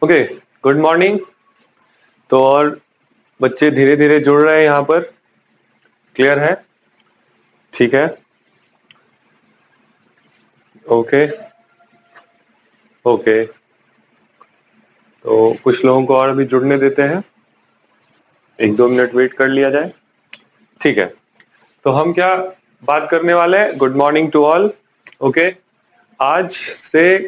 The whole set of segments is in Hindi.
Okay, good morning. तो और बच्चे धीरे धीरे जुड़ रहे हैं यहाँ पर, क्लियर है? ठीक है, ओके ओके। तो कुछ लोगों को और भी जुड़ने देते हैं, 1-2 मिनट वेट कर लिया जाए। ठीक है, तो हम क्या बात करने वाले हैं? Good morning to all. Okay, आज से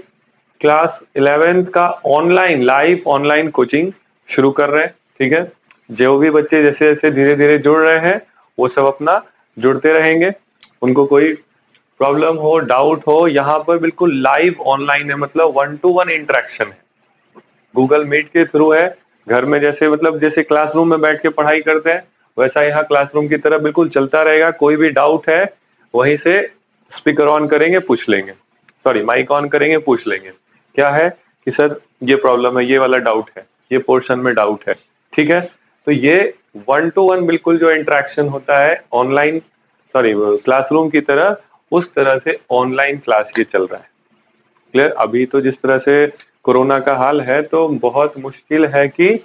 क्लास 11th का ऑनलाइन, लाइव ऑनलाइन कोचिंग शुरू कर रहे हैं। ठीक है, जो भी बच्चे जैसे जैसे धीरे धीरे जुड़ रहे हैं वो सब अपना जुड़ते रहेंगे। उनको कोई प्रॉब्लम हो, डाउट हो, यहाँ पर बिल्कुल लाइव ऑनलाइन है, मतलब 1-to-1 इंटरेक्शन है। गूगल मीट के थ्रू है। घर में जैसे मतलब जैसे क्लासरूम में बैठ के पढ़ाई करते हैं वैसा यहाँ क्लासरूम की तरह बिल्कुल चलता रहेगा। कोई भी डाउट है वहीं से स्पीकर ऑन करेंगे, पूछ लेंगे, सॉरी माइक ऑन करेंगे, पूछ लेंगे। क्या है कि सर ये प्रॉब्लम है, ये वाला डाउट है, ये पोर्शन में डाउट है। ठीक है, तो ये 1-to-1 बिल्कुल जो इंटरेक्शन होता है ऑनलाइन, सॉरी क्लासरूम की तरह, उस तरह से ऑनलाइन क्लास ये चल रहा है। क्लियर? अभी तो जिस तरह से कोरोना का हाल है तो बहुत मुश्किल है कि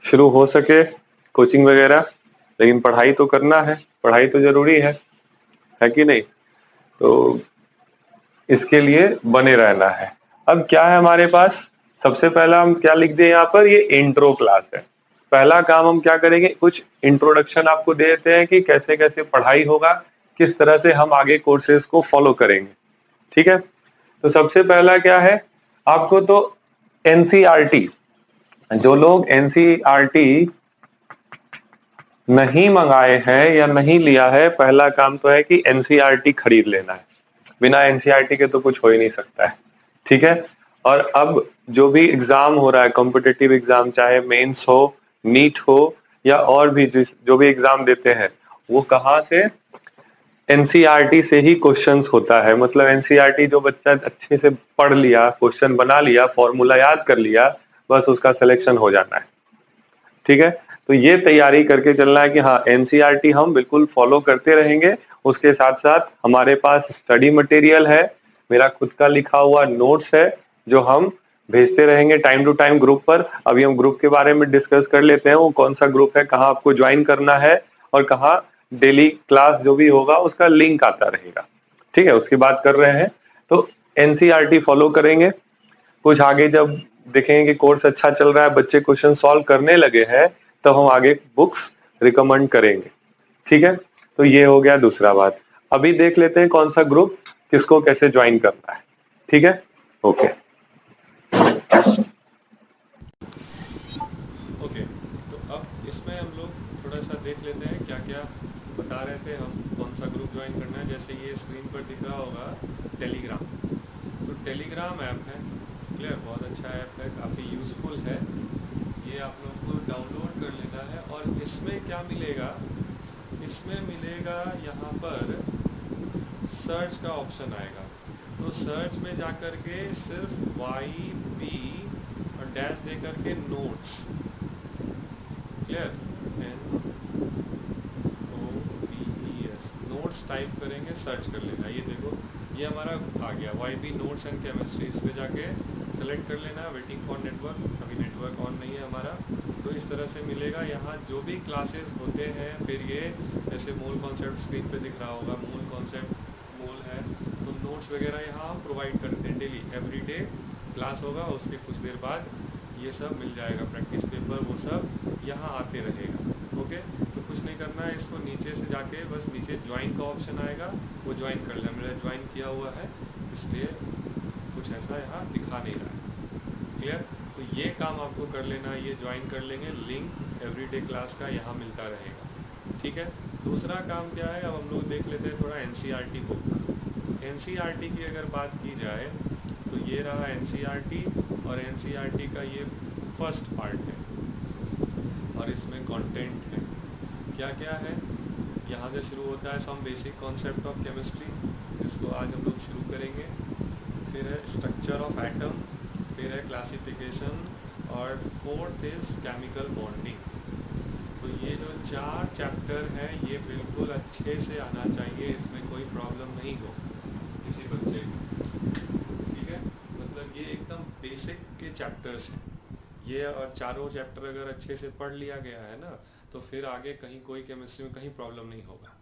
शुरू हो सके कोचिंग वगैरह, लेकिन पढ़ाई तो करना है, पढ़ाई तो जरूरी है कि नहीं? तो इसके लिए बने रहना है। अब क्या है हमारे पास? सबसे पहला हम क्या लिख दें यहाँ पर? ये इंट्रो क्लास है। पहला काम हम क्या करेंगे, कुछ इंट्रोडक्शन आपको दे देते हैं कि कैसे कैसे पढ़ाई होगा, किस तरह से हम आगे कोर्सेज को फॉलो करेंगे। ठीक है, तो सबसे पहला क्या है आपको, तो एनसीईआरटी, जो लोग एनसीईआरटी नहीं मंगाए हैं या नहीं लिया है, पहला काम तो है कि एनसीईआरटी खरीद लेना है। बिना एनसीईआरटी के तो कुछ हो ही नहीं सकता है। ठीक है, और अब जो भी एग्जाम हो रहा है, कॉम्पिटिटिव एग्जाम, चाहे मेंस हो, नीट हो, या और भी जो भी एग्जाम देते हैं, वो कहाँ से? एनसीईआरटी से ही क्वेश्चंस होता है। मतलब एनसीईआरटी जो बच्चा अच्छे से पढ़ लिया, क्वेश्चन बना लिया, फॉर्मूला याद कर लिया, बस उसका सिलेक्शन हो जाना है। ठीक है, तो ये तैयारी करके चलना है कि हाँ एनसीईआरटी हम बिल्कुल फॉलो करते रहेंगे। उसके साथ साथ हमारे पास स्टडी मटेरियल है, मेरा खुद का लिखा हुआ नोट्स है जो हम भेजते रहेंगे टाइम टू टाइम ग्रुप पर। अभी हम ग्रुप के बारे में डिस्कस कर लेते हैं, वो कौन सा ग्रुप है, कहाँ आपको ज्वाइन करना है, और कहाँ डेली क्लास जो भी होगा उसका लिंक आता रहेगा। ठीक है, उसकी बात कर रहे हैं। तो एनसीईआरटी फॉलो करेंगे। कुछ आगे जब देखेंगे कि कोर्स अच्छा चल रहा है, बच्चे क्वेश्चन सॉल्व करने लगे हैं, तब हम आगे बुक्स रिकमेंड करेंगे। ठीक है, तो ये हो गया दूसरा बात। अभी देख लेते हैं कौन सा ग्रुप किसको कैसे ज्वाइन करना है। ठीक है, ओके ओके। तो अब इसमें हम लोग थोड़ा सा देख लेते हैं क्या क्या बता रहे थे हम, कौन सा ग्रुप ज्वाइन करना है। जैसे ये स्क्रीन पर दिख रहा होगा टेलीग्राम, तो टेलीग्राम ऐप है, क्लियर, बहुत अच्छा ऐप है, काफ़ी यूज़फुल है। ये आप लोग को डाउनलोड कर लेना है। और इसमें क्या मिलेगा, इसमें मिलेगा यहाँ पर सर्च का ऑप्शन आएगा। तो सर्च में जा कर के सिर्फ YP और डैश दे करके notes, clear, NOTES, notes type करेंगे, सर्च कर लेना। ये देखो ये हमारा आ गया YP नोट्स एंड केमिस्ट्री। इस पे जाके सेलेक्ट कर लेना। वेटिंग फॉर नेटवर्क, अभी नेटवर्क ऑन नहीं है हमारा, तो इस तरह से मिलेगा। यहाँ जो भी क्लासेस होते हैं, फिर ये जैसे मूल कॉन्सेप्ट स्क्रीन पे दिख रहा होगा, मूल कॉन्सेप्ट मूल है, तो नोट्स वगैरह यहाँ हम प्रोवाइड करते हैं। डेली एवरीडे क्लास होगा, उसके कुछ देर बाद ये सब मिल जाएगा, प्रैक्टिस पेपर वो सब यहाँ आते रहेगा। ओके, तो कुछ नहीं करना है, इसको नीचे से जाके बस नीचे ज्वाइन का ऑप्शन आएगा, वो ज्वाइन कर लेना। मेरा ज्वाइन किया हुआ है इसलिए कुछ ऐसा यहाँ दिखा नहीं रहा है, क्लियर। तो ये काम आपको कर लेना है, ये ज्वाइन कर लेंगे, लिंक एवरीडे क्लास का यहाँ मिलता रहेगा। ठीक है, दूसरा काम क्या है, अब हम लोग देख लेते हैं थोड़ा एनसीईआरटी बुक। एनसीईआरटी की अगर बात की जाए तो ये रहा एनसीईआरटी, और एनसीईआरटी का ये फर्स्ट पार्ट है, और इसमें कंटेंट है। क्या क्या है, यहाँ से शुरू होता है some basic concept of chemistry, जिसको आज हम लोग शुरू करेंगे। फिर है स्ट्रक्चर ऑफ एटम, फिर है क्लासिफिकेशन, और फोर्थ इज केमिकल बॉन्डिंग। तो ये जो 4 चैप्टर हैं ये बिल्कुल अच्छे से आना चाहिए, इसमें कोई प्रॉब्लम नहीं हो किसी बच्चे को। ठीक है, मतलब ये एकदम बेसिक के चैप्टर्स हैं ये, और चारों चैप्टर अगर अच्छे से पढ़ लिया गया है ना, तो फिर आगे कहीं कोई केमिस्ट्री में कहीं प्रॉब्लम नहीं होगा।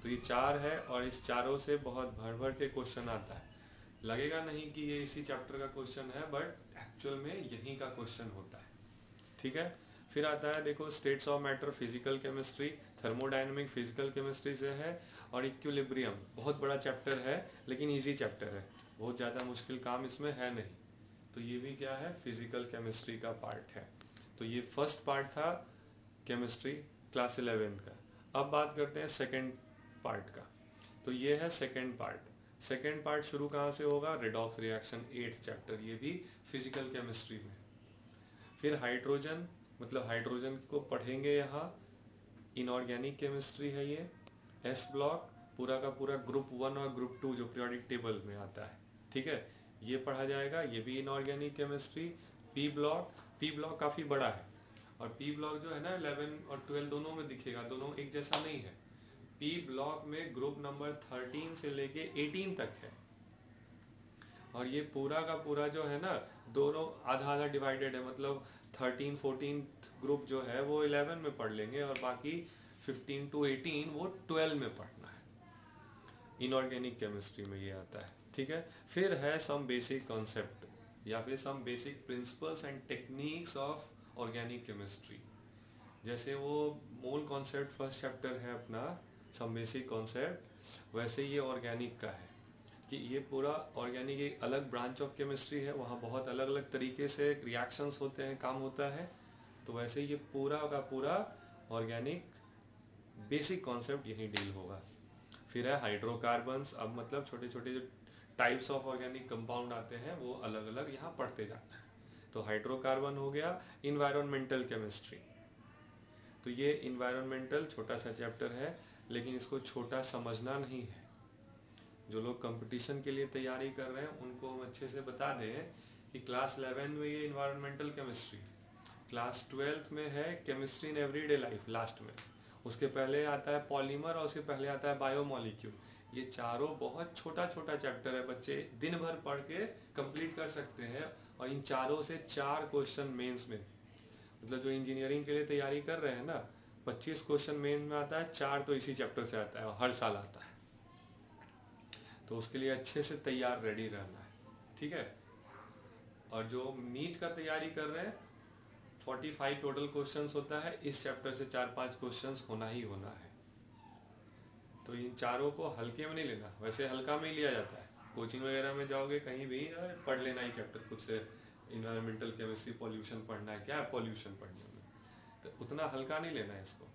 तो ये चार है, और इस चारों से बहुत भर भर के क्वेश्चन आता है। लगेगा नहीं कि ये इसी चैप्टर का क्वेश्चन है, बट एक्चुअल में यहीं का क्वेश्चन होता है। ठीक है। फिर आता है देखो states of matter physical chemistry, thermodynamic physical chemistry से है, और इक्विलिब्रियम बहुत बड़ा चैप्टर है लेकिन इजी चैप्टर है, बहुत ज़्यादा मुश्किल काम इसमें है नहीं। तो ये भी क्या है, फिजिकल केमिस्ट्री का पार्ट है। तो ये फर्स्ट पार्ट था केमिस्ट्री क्लास 11 का। अब बात करते हैं सेकंड पार्ट का। तो ये है सेकंड पार्ट। सेकंड पार्ट शुरू कहाँ से होगा, रेडॉक्स रिएक्शन 8th चैप्टर, ये भी फिजिकल केमिस्ट्री में। फिर हाइड्रोजन, मतलब हाइड्रोजन को पढ़ेंगे यहाँ, इनऑर्गेनिक केमिस्ट्री है ये। एस ब्लॉक पूरा का पूरा ग्रुप 1 और ग्रुप 2 जो पीरियोडिक टेबल में आता है, ठीक है, ये पढ़ा जाएगा, ये भी इनऑर्गेनिक केमिस्ट्री। पी ब्लॉक काफ़ी बड़ा है, और पी ब्लॉक जो है ना 11 और 12 दोनों में दिखेगा, दोनों एक जैसा नहीं है। पी ब्लॉक में ग्रुप नंबर 13 से लेके 18 तक है, और ये पूरा का पूरा जो है ना, दोनों आधा आधा डिवाइडेड है, मतलब 13-14 ग्रुप जो है वो 11 में पढ़ लेंगे, और बाकी 15 to 18 वो 12 में पढ़ना है। इनऑर्गेनिक केमिस्ट्री में ये आता है, ठीक है। फिर है सम बेसिक कॉन्सेप्ट, या फिर some basic principles and techniques of organic chemistry. जैसे वो मोल कॉन्सेप्ट फर्स्ट चैप्टर है अपना, सम बेसिक कॉन्सेप्ट, वैसे ये ऑर्गेनिक का है कि ये पूरा ऑर्गेनिक एक अलग ब्रांच ऑफ केमिस्ट्री है, वहाँ बहुत अलग अलग तरीके से रिएक्शंस होते हैं, काम होता है। तो वैसे ये पूरा का पूरा ऑर्गेनिक बेसिक कॉन्सेप्ट यहीं डील होगा। फिर है हाइड्रोकार्बन्स, अब मतलब छोटे छोटे जो टाइप्स ऑफ ऑर्गेनिक कंपाउंड आते हैं वो अलग अलग यहाँ पढ़ते जाना है। तो हाइड्रोकार्बन हो गया। इन्वायरमेंटल केमिस्ट्री, तो ये इन्वायरमेंटल छोटा सा चैप्टर है, लेकिन इसको छोटा समझना नहीं है। जो लोग कंपटीशन के लिए तैयारी कर रहे हैं उनको हम अच्छे से बता दें कि क्लास 11 में ये इन्वायरमेंटल केमिस्ट्री, क्लास 12th में है chemistry in everyday life last में, उसके पहले आता है पॉलीमर, और उसके पहले आता है बायोमॉलिक्यूल। ये चारों बहुत छोटा छोटा चैप्टर है, बच्चे दिन भर पढ़ के कंप्लीट कर सकते हैं, और इन चारों से 4 क्वेश्चन मेंस में, मतलब जो इंजीनियरिंग के लिए तैयारी कर रहे हैं ना, 25 क्वेश्चन मेन में आता है, 4 तो इसी चैप्टर से आता है, और हर साल आता है। तो उसके लिए अच्छे से तैयार रेडी रहना है, ठीक है। और जो नीट का तैयारी कर रहे हैं, 45 टोटल क्वेश्चंस होता है, इस चैप्टर से 4-5 क्वेश्चंस होना ही होना है। तो इन चारों को हल्के में नहीं लेना, वैसे हल्का में ही लिया जाता है, कोचिंग वगैरह में जाओगे कहीं भी पढ़ लेना ही चैप्टर खुद से, इन्वायरमेंटल केमिस्ट्री पॉल्यूशन पढ़ना है, क्या है पॉल्यूशन पढ़ने में, तो उतना हल्का नहीं लेना है इसको।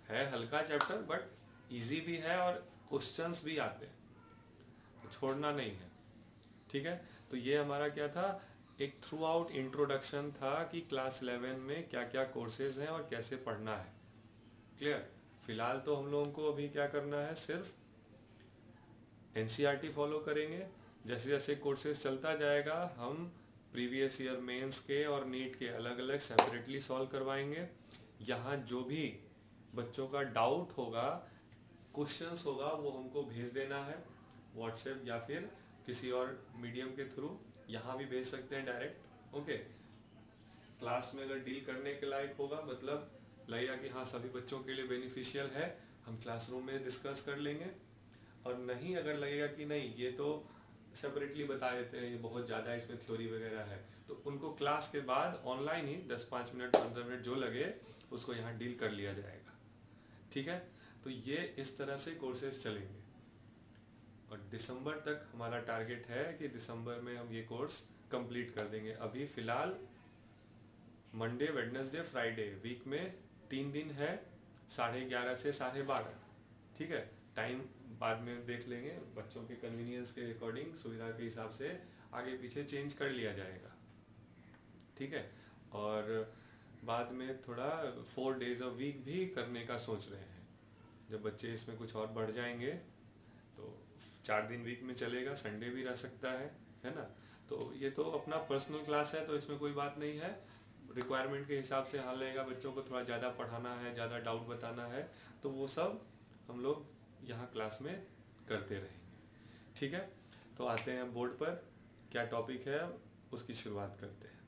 है हल्का चैप्टर बट इजी भी है, और क्वेश्चंस भी आते हैं, तो छोड़ना नहीं है, ठीक है। तो ये हमारा क्या था, एक थ्रू आउट इंट्रोडक्शन था कि क्लास 11 में क्या क्या कोर्सेज हैं और कैसे पढ़ना है। क्लियर। फिलहाल तो हम लोगों को अभी क्या करना है, सिर्फ एनसीईआरटी फॉलो करेंगे। जैसे जैसे कोर्सेज चलता जाएगा हम प्रीवियस ईयर मेंस के और नीट के अलग अलग सेपरेटली सॉल्व करवाएंगे। यहाँ जो भी बच्चों का डाउट होगा, क्वेश्चंस होगा, वो हमको भेज देना है व्हाट्सएप या फिर किसी और मीडियम के थ्रू, यहाँ भी भेज सकते हैं डायरेक्ट, ओके। क्लास में अगर डील करने के लायक होगा, मतलब लगेगा कि हाँ सभी बच्चों के लिए बेनिफिशियल है, हम क्लासरूम में डिस्कस कर लेंगे। और नहीं अगर लगेगा कि नहीं ये तो सेपरेटली बता देते हैं, ये बहुत ज़्यादा इसमें थ्योरी वगैरह है, तो उनको क्लास के बाद ऑनलाइन ही 10-5 मिनट 15 मिनट जो लगे उसको यहाँ डील कर लिया जाएगा, ठीक है। तो ये इस तरह से कोर्सेज चलेंगे, और दिसंबर तक हमारा टारगेट है कि दिसंबर में हम ये कोर्स कंप्लीट कर देंगे। अभी फ़िलहाल मंडे वेडनेसडे फ्राइडे वीक में 3 दिन है, 11:30 से 12:30, ठीक है। टाइम बाद में देख लेंगे, बच्चों के कन्वीनियंस के अकॉर्डिंग, सुविधा के हिसाब से आगे पीछे चेंज कर लिया जाएगा, ठीक है। और बाद में थोड़ा 4 days अ वीक भी करने का सोच रहे हैं, जब बच्चे इसमें कुछ और बढ़ जाएंगे तो 4 दिन वीक में चलेगा, संडे भी रह सकता है ना। तो ये तो अपना पर्सनल क्लास है, तो इसमें कोई बात नहीं है, रिक्वायरमेंट के हिसाब से हाँ लगेगा, बच्चों को थोड़ा ज़्यादा पढ़ाना है, ज़्यादा डाउट बताना है, तो वो सब हम लोग यहाँ क्लास में करते रहेंगे, ठीक है। तो आते हैं बोर्ड पर, क्या टॉपिक है, उसकी शुरुआत करते हैं।